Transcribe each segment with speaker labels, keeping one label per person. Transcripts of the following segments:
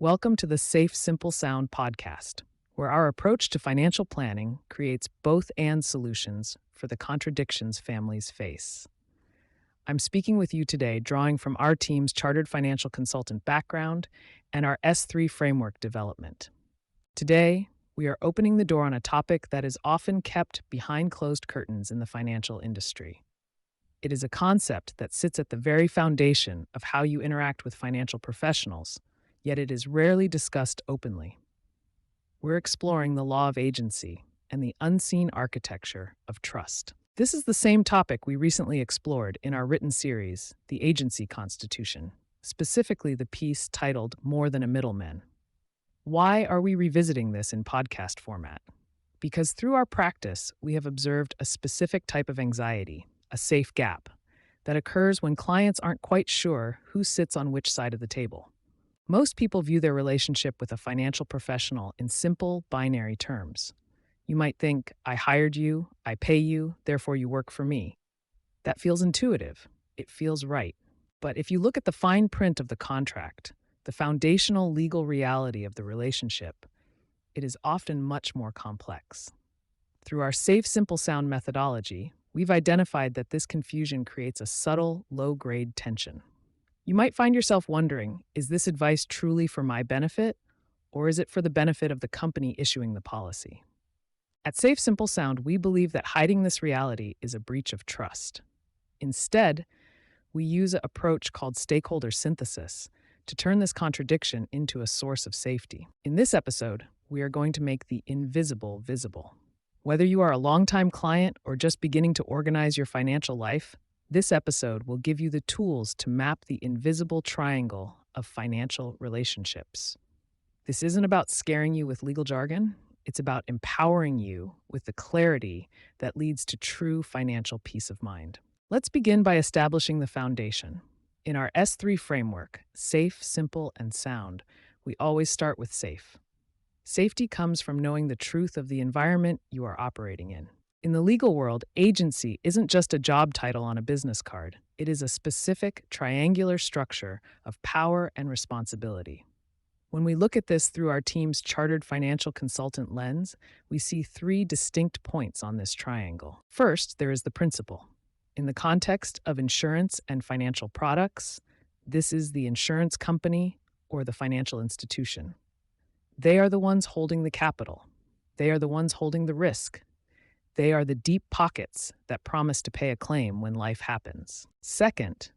Speaker 1: Welcome to the SafeSimpleSound podcast, where our approach to financial planning creates both and solutions for the contradictions families face. I'm speaking with you today drawing from our team's chartered financial consultant background and our S3 framework development. Today, we are opening the door on a topic that is often kept behind closed curtains in the financial industry. It is a concept that sits at the very foundation of how you interact with financial professionals, yet it is rarely discussed openly. We're exploring the law of agency and the unseen architecture of trust. This is the same topic we recently explored in our written series, The Agency Constitution, specifically the piece titled More Than a Middleman. Why are we revisiting this in podcast format? Because through our practice, we have observed a specific type of anxiety, a safe gap, that occurs when clients aren't quite sure who sits on which side of the table. Most people view their relationship with a financial professional in simple, binary terms. You might think, I hired you, I pay you, therefore you work for me. That feels intuitive. It feels right. But if you look at the fine print of the contract, the foundational legal reality of the relationship, it is often much more complex. Through our SafeSimpleSound methodology, we've identified that this confusion creates a subtle, low-grade tension. You might find yourself wondering, is this advice truly for my benefit, or is it for the benefit of the company issuing the policy? At SafeSimpleSound, we believe that hiding this reality is a breach of trust. Instead, we use an approach called Stakeholder Synthesis to turn this contradiction into a source of safety. In this episode, we are going to make the invisible visible. Whether you are a longtime client or just beginning to organize your financial life, this episode will give you the tools to map the invisible triangle of financial relationships. This isn't about scaring you with legal jargon. It's about empowering you with the clarity that leads to true financial peace of mind. Let's begin by establishing the foundation. In our S3 framework, safe, simple, and sound, we always start with safe. Safety comes from knowing the truth of the environment you are operating in. In the legal world, agency isn't just a job title on a business card. It is a specific, triangular structure of power and responsibility. When we look at this through our team's chartered financial consultant lens, we see three distinct points on this triangle. First, there is the principal. In the context of insurance and financial products, this is the insurance company or the financial institution. They are the ones holding the capital. They are the ones holding the risk. They are the deep pockets that promise to pay a claim when life happens. Second,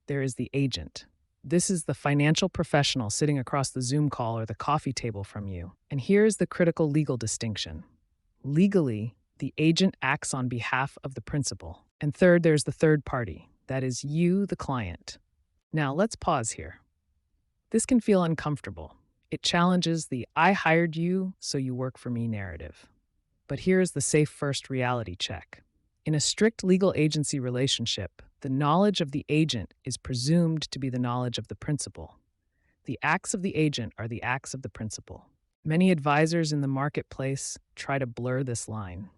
Speaker 1: there is the agent. This is the financial professional sitting across the Zoom call or the coffee table from you. And here's the critical legal distinction. Legally, the agent acts on behalf of the principal. And third, there's the third party. That is you, the client. Now, let's pause here. This can feel uncomfortable. It challenges the I hired you, so you work for me narrative. But here's the safe first reality check. In a strict legal agency relationship, the knowledge of the agent is presumed to be the knowledge of the principal. The acts of the agent are the acts of the principal. Many advisors in the marketplace try to blur this line.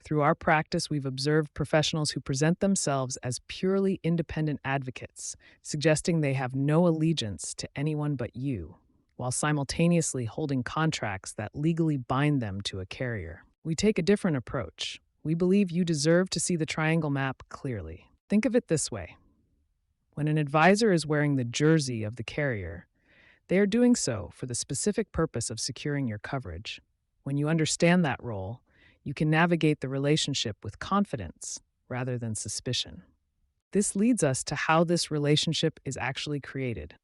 Speaker 1: Through our practice, we've observed professionals who present themselves as purely independent advocates, suggesting they have no allegiance to anyone but you, while simultaneously holding contracts that legally bind them to a carrier. We take a different approach. We believe you deserve to see the triangle map clearly. Think of it this way. When an advisor is wearing the jersey of the carrier, they are doing so for the specific purpose of securing your coverage. When you understand that role, you can navigate the relationship with confidence rather than suspicion. This leads us to how this relationship is actually created.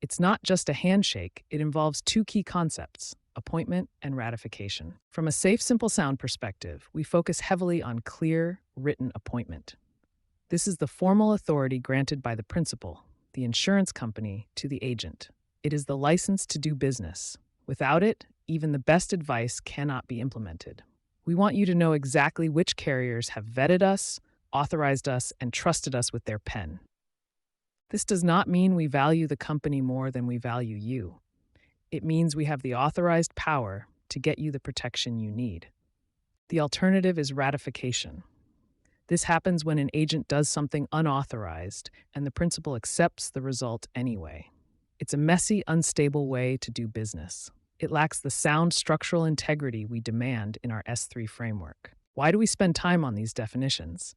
Speaker 1: It's not just a handshake, it involves two key concepts: appointment and ratification. From a SafeSimpleSound perspective, we focus heavily on clear, written appointment. This is the formal authority granted by the principal, the insurance company, to the agent. It is the license to do business. Without it, even the best advice cannot be implemented. We want you to know exactly which carriers have vetted us, authorized us, and trusted us with their pen. This does not mean we value the company more than we value you. It means we have the authorized power to get you the protection you need. The alternative is ratification. This happens when an agent does something unauthorized and the principal accepts the result anyway. It's a messy, unstable way to do business. It lacks the sound structural integrity we demand in our S3 framework. Why do we spend time on these definitions?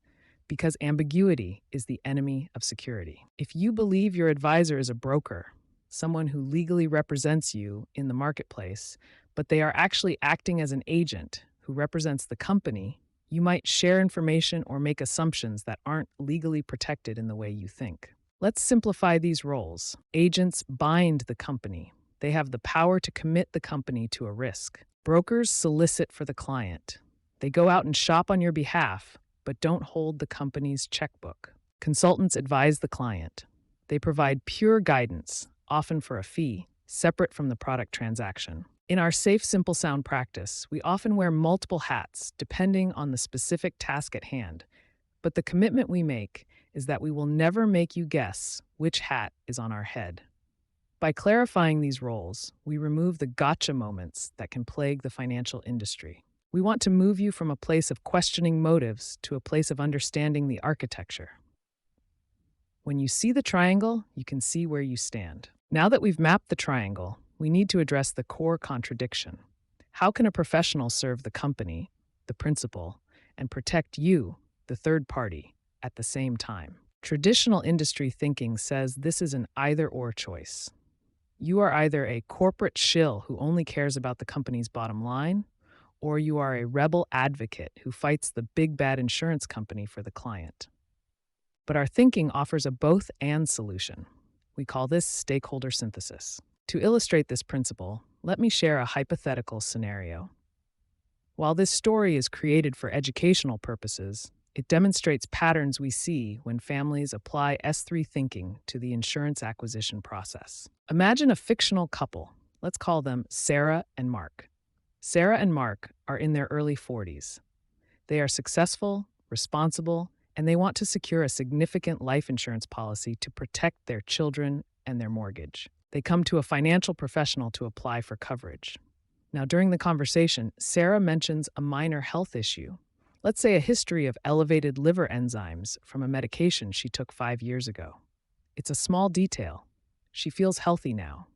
Speaker 1: Because ambiguity is the enemy of security. If you believe your advisor is a broker, someone who legally represents you in the marketplace, but they are actually acting as an agent who represents the company, you might share information or make assumptions that aren't legally protected in the way you think. Let's simplify these roles. Agents bind the company. They have the power to commit the company to a risk. Brokers solicit for the client. They go out and shop on your behalf, but don't hold the company's checkbook. Consultants advise the client. They provide pure guidance, often for a fee, separate from the product transaction. In our SafeSimpleSound practice, we often wear multiple hats depending on the specific task at hand, but the commitment we make is that we will never make you guess which hat is on our head. By clarifying these roles, we remove the gotcha moments that can plague the financial industry. We want to move you from a place of questioning motives to a place of understanding the architecture. When you see the triangle, you can see where you stand. Now that we've mapped the triangle, we need to address the core contradiction. How can a professional serve the company, the principal, and protect you, the third party, at the same time? Traditional industry thinking says this is an either-or choice. You are either a corporate shill who only cares about the company's bottom line, or you are a rebel advocate who fights the big bad insurance company for the client. But our thinking offers a both-and solution. We call this stakeholder synthesis. To illustrate this principle, let me share a hypothetical scenario. While this story is created for educational purposes, it demonstrates patterns we see when families apply S3 thinking to the insurance acquisition process. Imagine a fictional couple. Let's call them Sarah and Mark. Sarah and Mark are in their early 40s. They are successful, responsible, and they want to secure a significant life insurance policy to protect their children and their mortgage. They come to a financial professional to apply for coverage. Now, during the conversation, Sarah mentions a minor health issue. Let's say a history of elevated liver enzymes from a medication she took 5 years ago. It's a small detail. She feels healthy now.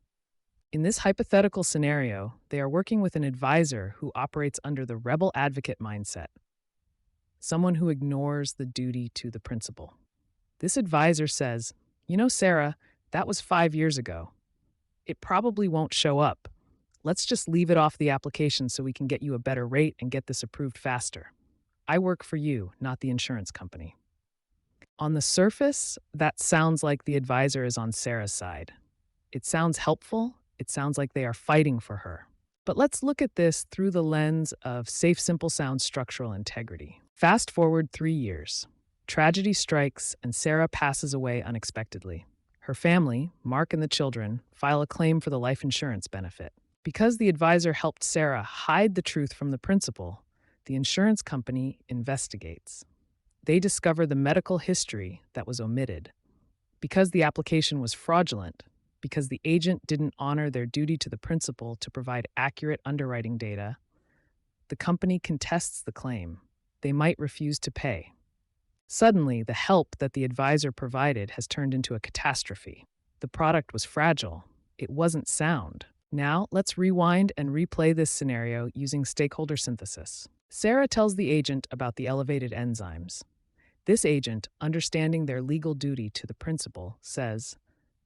Speaker 1: In this hypothetical scenario, they are working with an advisor who operates under the rebel advocate mindset, someone who ignores the duty to the principal. This advisor says, Sarah, that was 5 years ago. It probably won't show up. Let's just leave it off the application so we can get you a better rate and get this approved faster. I work for you, not the insurance company. On the surface, that sounds like the advisor is on Sarah's side. It sounds helpful. It sounds like they are fighting for her. But let's look at this through the lens of SafeSimpleSound structural integrity. Fast forward 3 years. Tragedy strikes and Sarah passes away unexpectedly. Her family, Mark and the children, file a claim for the life insurance benefit. Because the advisor helped Sarah hide the truth from the principal, the insurance company investigates. They discover the medical history that was omitted. Because the application was fraudulent, because the agent didn't honor their duty to the principal to provide accurate underwriting data, the company contests the claim. They might refuse to pay. Suddenly, the help that the advisor provided has turned into a catastrophe. The product was fragile. It wasn't sound. Now, let's rewind and replay this scenario using stakeholder synthesis. Sarah tells the agent about the elevated enzymes. This agent, understanding their legal duty to the principal, says,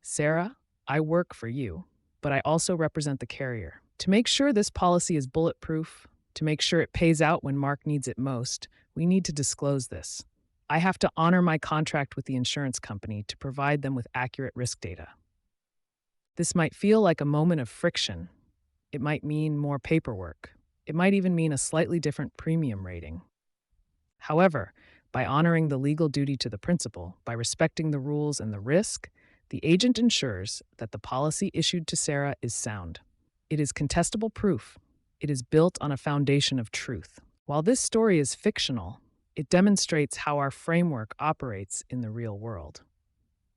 Speaker 1: Sarah, I work for you, but I also represent the carrier. To make sure this policy is bulletproof, to make sure it pays out when Mark needs it most, we need to disclose this. I have to honor my contract with the insurance company to provide them with accurate risk data. This might feel like a moment of friction. It might mean more paperwork. It might even mean a slightly different premium rating. However, by honoring the legal duty to the principal, by respecting the rules and the risk, the agent ensures that the policy issued to Sarah is sound. It is contestable proof. It is built on a foundation of truth. While this story is fictional, it demonstrates how our framework operates in the real world.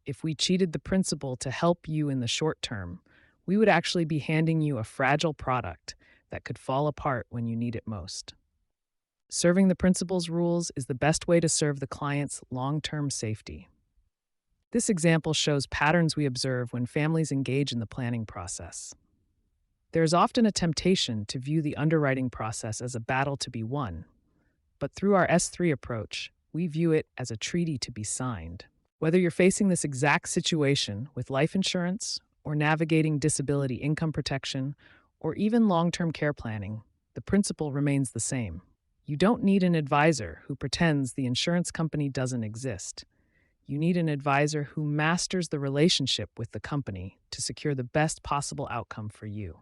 Speaker 1: If we cheated the principal to help you in the short term, we would actually be handing you a fragile product that could fall apart when you need it most. Serving the principal's rules is the best way to serve the client's long-term safety. This example shows patterns we observe when families engage in the planning process. There is often a temptation to view the underwriting process as a battle to be won, but through our S3 approach, we view it as a treaty to be signed. Whether you're facing this exact situation with life insurance, or navigating disability income protection, or even long-term care planning, the principle remains the same. You don't need an advisor who pretends the insurance company doesn't exist. You need an advisor who masters the relationship with the company to secure the best possible outcome for you.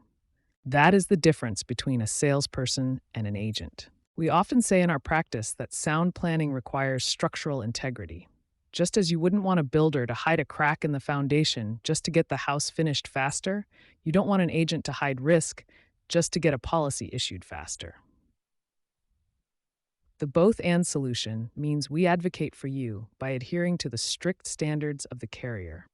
Speaker 1: That is the difference between a salesperson and an agent. We often say in our practice that sound planning requires structural integrity. Just as you wouldn't want a builder to hide a crack in the foundation just to get the house finished faster, you don't want an agent to hide risk just to get a policy issued faster. The both-and solution means we advocate for you by adhering to the strict standards of the carrier.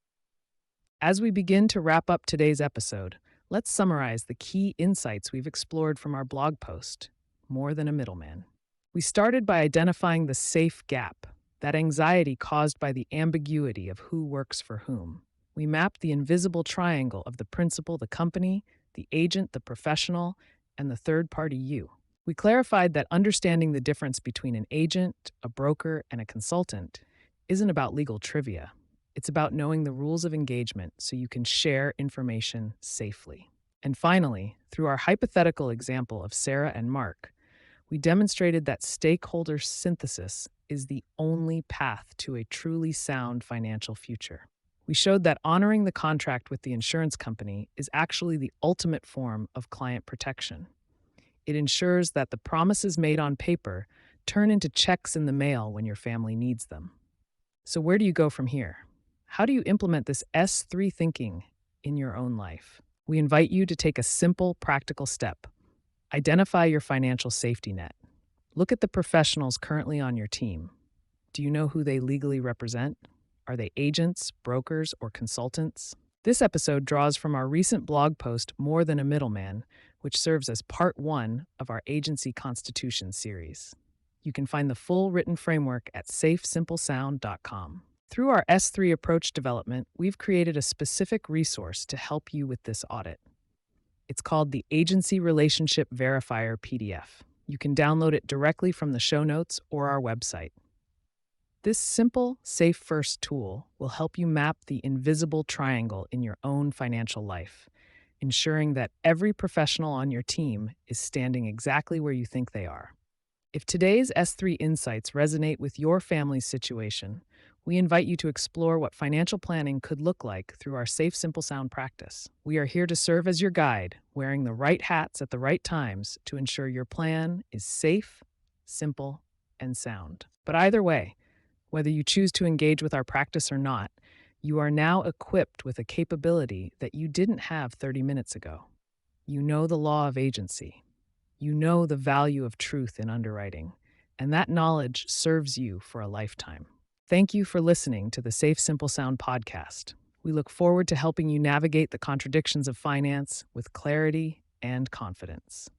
Speaker 1: As we begin to wrap up today's episode, let's summarize the key insights we've explored from our blog post, More Than a Middleman. We started by identifying the safe gap, that anxiety caused by the ambiguity of who works for whom. We mapped the invisible triangle of the principal, the company, the agent, the professional, and the third-party you. We clarified that understanding the difference between an agent, a broker, and a consultant isn't about legal trivia. It's about knowing the rules of engagement so you can share information safely. And finally, through our hypothetical example of Sarah and Mark, we demonstrated that stakeholder synthesis is the only path to a truly sound financial future. We showed that honoring the contract with the insurance company is actually the ultimate form of client protection. It ensures that the promises made on paper turn into checks in the mail when your family needs them. So where do you go from here? How do you implement this S3 thinking in your own life? We invite you to take a simple, practical step. Identify your financial safety net. Look at the professionals currently on your team. Do you know who they legally represent? Are they agents, brokers, or consultants? This episode draws from our recent blog post, More Than a Middleman, which serves as part 1 of our Agency Constitution series. You can find the full written framework at SafeSimpleSound.com. Through our S3 approach development, we've created a specific resource to help you with this audit. It's called the Agency Relationship Verifier PDF. You can download it directly from the show notes or our website. This simple, safe first tool will help you map the invisible triangle in your own financial life, ensuring that every professional on your team is standing exactly where you think they are. If today's S3 insights resonate with your family's situation, we invite you to explore what financial planning could look like through our SafeSimpleSound practice. We are here to serve as your guide, wearing the right hats at the right times to ensure your plan is safe, simple, and sound. But either way, whether you choose to engage with our practice or not, you are now equipped with a capability that you didn't have 30 minutes ago. You know the law of agency. You know the value of truth in underwriting, and that knowledge serves you for a lifetime. Thank you for listening to the Safe Simple Sound podcast. We look forward to helping you navigate the contradictions of finance with clarity and confidence.